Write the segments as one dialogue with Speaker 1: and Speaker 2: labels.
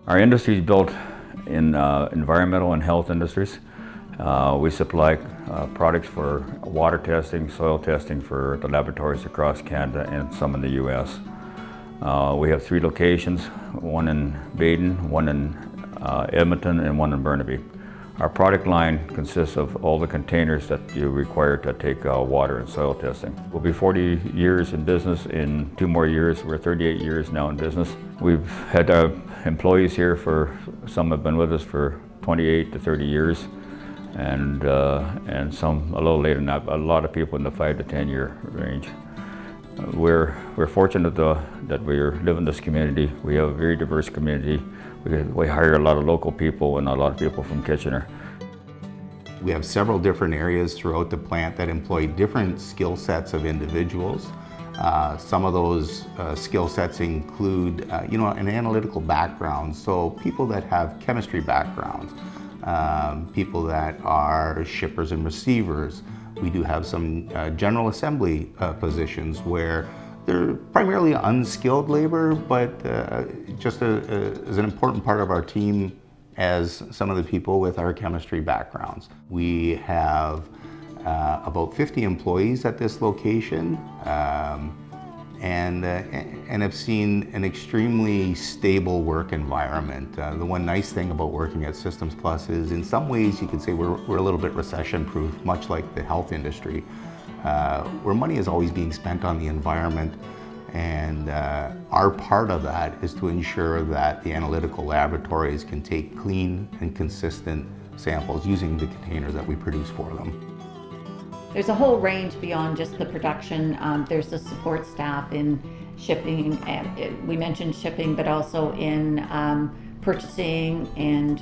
Speaker 1: Our industry is built in environmental and health industries. We supply products for water testing, soil testing for the laboratories across Canada and some in the U.S. We have 3 locations, one in Baden, one in Edmonton, and one in Burnaby. Our product line consists of all the containers that you require to take water and soil testing. We'll be 40 years in business in 2 more years. We're 38 years now in business. We've had employees here some have been with us for 28 to 30 years, and some a little later than that, but a lot of people in the 5 to 10 year range. We're fortunate that we live in this community. We have a very diverse community. We hire a lot of local people and a lot of people from Kitchener.
Speaker 2: We have several different areas throughout the plant that employ different skill sets of individuals. Some of those skill sets include an analytical background, so people that have chemistry backgrounds, people that are shippers and receivers. We do have some general assembly positions where they're primarily unskilled labor, but just as an important part of our team as some of the people with our chemistry backgrounds. We have about 50 employees at this location, and have seen an extremely stable work environment. The one nice thing about working at Systems Plus is, in some ways, you could say we're a little bit recession-proof, much like the health industry, where money is always being spent on the environment. And our part of that is to ensure that the analytical laboratories can take clean and consistent samples using the containers that we produce for them.
Speaker 3: There's a whole range beyond just the production. There's the support staff in shipping, and we mentioned shipping, but also in purchasing and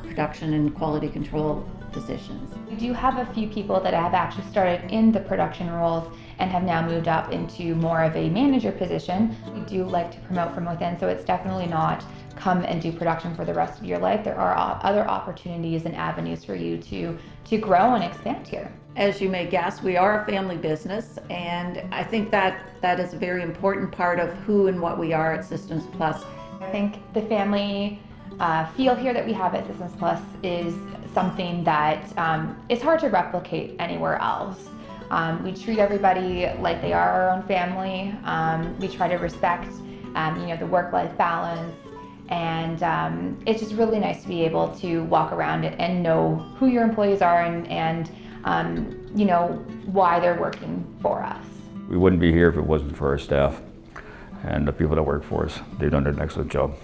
Speaker 3: production and quality control positions.
Speaker 4: We do have a few people that have actually started in the production roles and have now moved up into more of a manager position. We do like to promote from within, so it's definitely not come and do production for the rest of your life. There are other opportunities and avenues for you to grow and expand here.
Speaker 3: As you may guess, we are a family business, and I think that is a very important part of who and what we are at Systems Plus.
Speaker 4: I think the family feel here that we have at Systems Plus is something that is hard to replicate anywhere else. We treat everybody like they are our own family. We try to respect the work-life balance, and it's just really nice to be able to walk around it and know who your employees are and why they're working for us.
Speaker 1: We wouldn't be here if it wasn't for our staff and the people that work for us. They've done an excellent job.